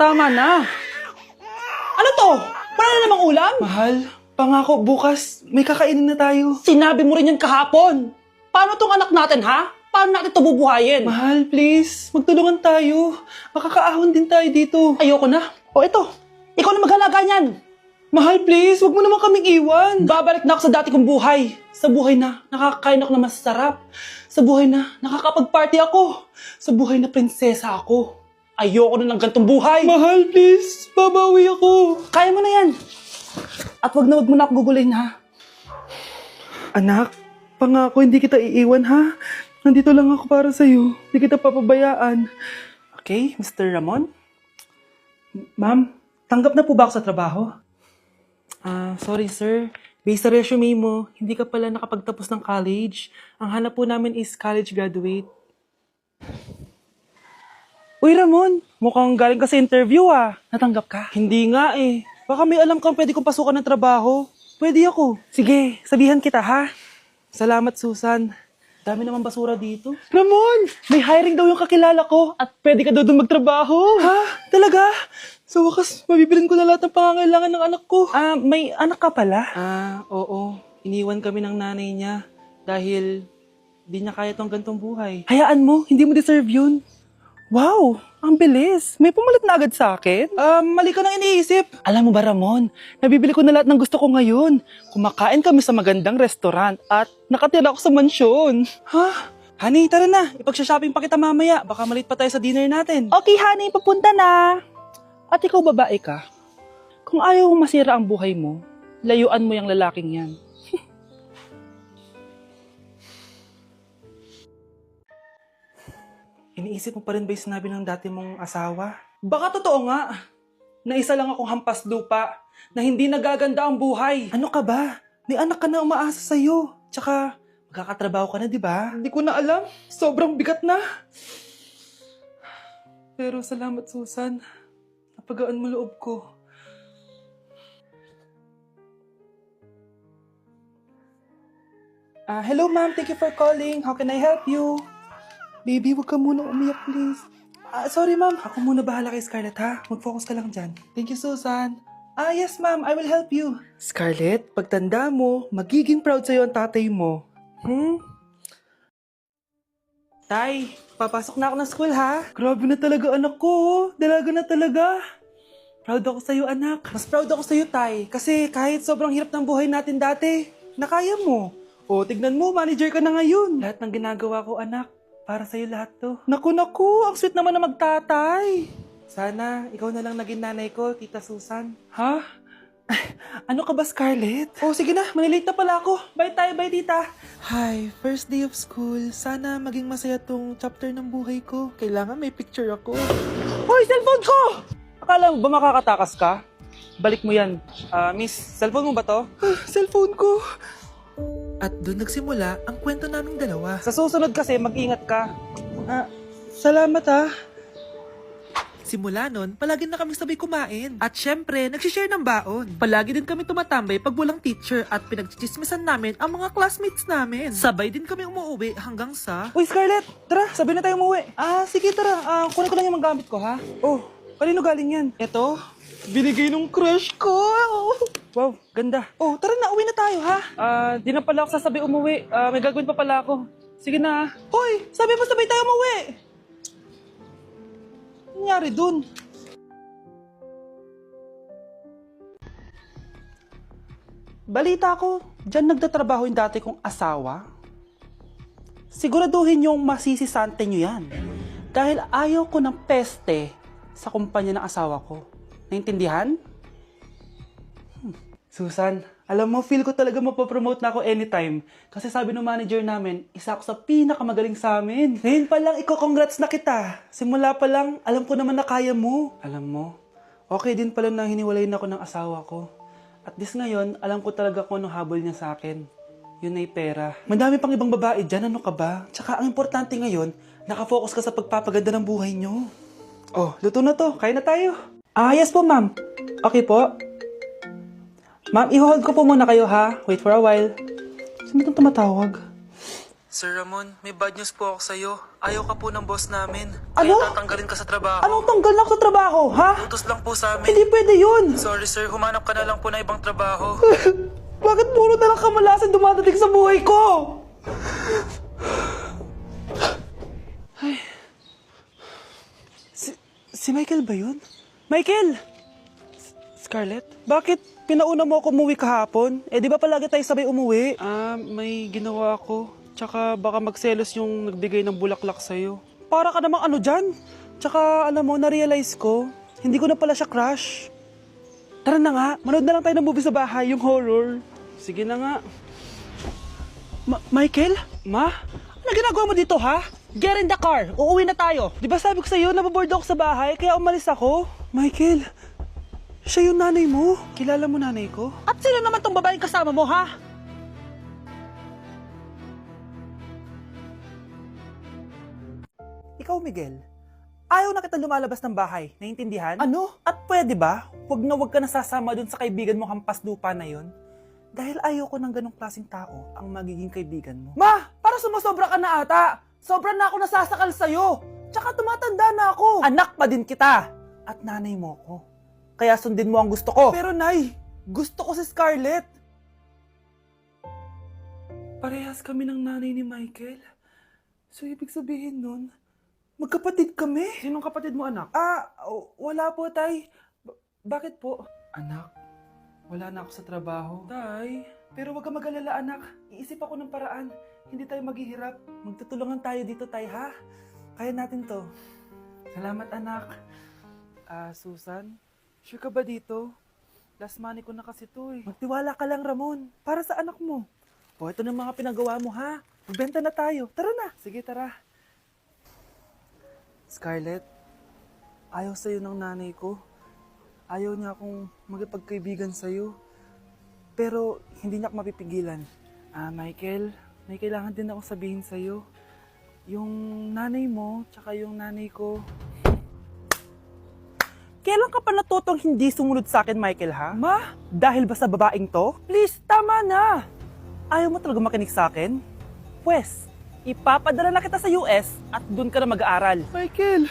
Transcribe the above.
Tama na. Ano to? Wala na namang ulam? Mahal, pangako bukas may kakainin na tayo. Sinabi mo rin yan kahapon. Paano tong anak natin, ha? Paano natin ito bubuhayin? Mahal, please, magtulungan tayo. Makakaahon din tayo dito. Ayoko na. O ito, ikaw na maghalaga niyan. Mahal, please, wag mo naman kaming iwan. Babalik na ako sa dati kong buhay. Sa buhay na nakakakain ako na masarap. Sa buhay na nakakapag-party ako. Sa buhay na prinsesa ako. Ayoko na ng gantong buhay. Mahal, please, babawi ako. Kaya mo na yan. At wag mo na ako gugulin, ha? Anak, pangako hindi kita iiwan, ha? Nandito lang ako para sa'yo. Hindi kita papabayaan. Okay, Mr. Ramon? Ma'am, tanggap na po ba ako sa trabaho? Sorry sir. Based sa resume mo, hindi ka pala nakapagtapos ng college. Ang hanap po namin is college graduate. Uy, Ramon, mukhang galing ka sa interview, Natanggap ka? Hindi nga eh. Baka may alam kang pwede kong pasukan ng trabaho. Pwede ako. Sige, sabihan kita, ha? Salamat, Susan. Dami naman basura dito. Ramon, may hiring daw yung kakilala ko at pwede ka daw doon magtrabaho. Ha? Talaga? Sa wakas, mabibilin ko na lahat ng pangangailangan ng anak ko. May anak ka pala? Oo. Iniwan kami ng nanay niya dahil di niya kaya tong gantong buhay. Hayaan mo, hindi mo deserve yun. Wow, ang bilis. May pumalit na agad sa akin. Mali ka nang iniisip. Alam mo ba, Ramon, nabibili ko na lahat ng gusto ko ngayon. Kumakain kami sa magandang restaurant at nakatira ako sa mansyon. Ha? Honey, tara na. Ipag-shopping pa kita mamaya. Baka malit pa tayo sa dinner natin. Okay, honey, papunta na. At ikaw, babae ka. Kung ayaw mong masira ang buhay mo, layuan mo yung lalaking yan. Iniisip mo pa rin ba yung sinabi ng dati mong asawa? Baka totoo nga. Na isa lang akong hampas lupa. Na hindi nagaganda ang buhay. Ano ka ba? May anak ka na umaasa sa'yo. Tsaka, magkakatrabaho ka na, di ba? Hindi ko na alam. Sobrang bigat na. Pero salamat, Susan. Napagaan mo loob ko. Hello, ma'am. Thank you for calling. How can I help you? Baby, wag ka muna umiyak, please. Sorry, ma'am. Ako muna bahala kay Scarlett, ha? Mag-focus ka lang dyan. Thank you, Susan. Yes, ma'am. I will help you. Scarlett, pagtanda mo, magiging proud sa'yo ang tatay mo. Tay, papasok na ako ng school, ha? Grabe na talaga, anak ko. Dalaga na talaga. Proud ako sa'yo, anak. Mas proud ako sa'yo, Tay. Kasi kahit sobrang hirap ng buhay natin dati, nakaya mo. O, tignan mo, manager ka na ngayon. Lahat ng ginagawa ko, anak, para sa'yo lahat to. Naku, ang sweet naman na magtatay. Sana, ikaw na lang naging nanay ko, Tita Susan. Ha? Ano ka ba, Scarlett? Oh, sige na, malilate na pala ako. Bye tayo, bye, Tita. Hi, first day of school. Sana maging masaya tong chapter ng buhay ko. Kailangan may picture ako. Hoy, cellphone ko! Akala mo ba makakatakas ka? Balik mo yan. Miss, cellphone mo ba to? Cellphone ko. At doon nagsimula ang kwento naming dalawa. Sa susunod kasi, mag-ingat ka. Salamat ha. Simula nun, palagi na kami sabay kumain. At syempre, nagsishare ng baon. Palagi din kami tumatambay pag walang teacher at pinagchichismisan namin ang mga classmates namin. Sabay din kami umuwi hanggang sa... Uy, Scarlett! Tara, sabay na tayo umuwi. Sige, tara. Kunin ko lang yung mga gamit ko, ha? Oh, kanino galing yan? Eto, binigay nung crush ko. Wow, ganda. Oh, tara na, uwi na tayo ha. Di na pala ako sasabi umuwi. May gagawin pa pala ako. Sige na. Hoy, sabi mo sabay tayo umuwi. Ano nangyari dun? Balita ko, dyan nagtatrabaho yung dati kong asawa. Siguraduhin yung masisisante nyo yan. Dahil ayaw ko ng peste sa kumpanya ng asawa ko. Naintindihan? Susan, alam mo, feel ko talaga mapopromote na ako anytime. Kasi sabi ng manager namin, isa ako sa pinakamagaling sa amin. Ngayon pa lang, congrats na kita. Simula pa lang, alam ko naman na kaya mo. Alam mo, okay din pala na hiniwalayin ako ng asawa ko. At this ngayon, alam ko talaga kung anong habol niya sa akin. Yun ay pera. Madami pang ibang babae dyan, ano ka ba? Tsaka ang importante ngayon, nakafocus ka sa pagpapaganda ng buhay nyo. Oh, luto na to. Kain na tayo. Yes po, ma'am. Okay po. Ma'am, i-hold ko po muna kayo, ha? Wait for a while. Sino itong tumatawag? Sir Ramon, may bad news po ako sa'yo. Ayaw ka po ng boss namin. Ano? Kaya tatanggalin ka sa trabaho. Anong tanggal na ako sa trabaho, ha? Utos lang po sa amin. Hindi pwede yun. Sorry sir, humanap ka na lang po na ibang trabaho. Bakit puro na lang kamalasan dumadating sa buhay ko? Ay. Si Michael ba yun? Michael! Scarlett? Bakit pinauna mo ako umuwi kahapon? Eh di ba palagi tayo sabay umuwi? May ginawa ako. Tsaka baka magselos yung nagbigay ng bulaklak sa'yo. Para ka namang ano dyan? Tsaka alam mo, na-realize ko, hindi ko na pala siya crush. Tara na nga, manood na lang tayo ng movie sa bahay, yung horror. Sige na nga. Michael? Ma? Ano ginagawa mo dito, ha? Get in the car, uuwi na tayo. Di ba sabi ko sa'yo, nababoard ako sa bahay, kaya umalis ako? Michael, siya yung nanay mo. Kilala mo nanay ko? At sino naman tong babaeng kasama mo, ha? Ikaw, Miguel, ayaw na kita lumalabas ng bahay. Naiintindihan? Ano? At pwede ba? Huwag ka nasasama dun sa kaibigan mo hampas lupa na yon. Dahil ayaw ko ng ganong klaseng tao ang magiging kaibigan mo. Ma! Para sumasobra ka na ata! Sobra na ako nasasakal sa'yo! Tsaka tumatanda na ako! Anak pa din kita! At nanay mo ko. Kaya sundin mo ang gusto ko. Pero Nay, gusto ko si Scarlett. Parehas kami ng nanay ni Michael. So ibig sabihin nun, magkapatid kami? Sinong kapatid mo, anak? Wala po, Tay. Bakit po? Anak, wala na ako sa trabaho. Tay, pero wag ka mag-alala, anak. Iisip ako ng paraan. Hindi tayo maghihirap. Magtutulungan tayo dito, Tay, ha? Kaya natin to. Salamat, anak. Susan, sure ka ba dito? Last money ko na kasi to, eh. Magtiwala ka lang, Ramon. Para sa anak mo. O, ito na mga pinagawa mo, ha? Magbenta na tayo. Tara na. Sige, tara. Scarlett, ayaw sa'yo ng nanay ko. Ayaw niya akong magipagkaibigan sa'yo. Pero hindi niya ako mapipigilan. Michael, may kailangan din ako sabihin sa'yo. Yung nanay mo, tsaka yung nanay ko. Kailan ka pa natutong hindi sumunod sa akin, Michael, ha? Ma, dahil ba sa babaeng to? Please, tama na! Ayaw mo talaga makinig sa akin? Pwes, ipapadala na kita sa US at doon ka na mag-aaral. Michael!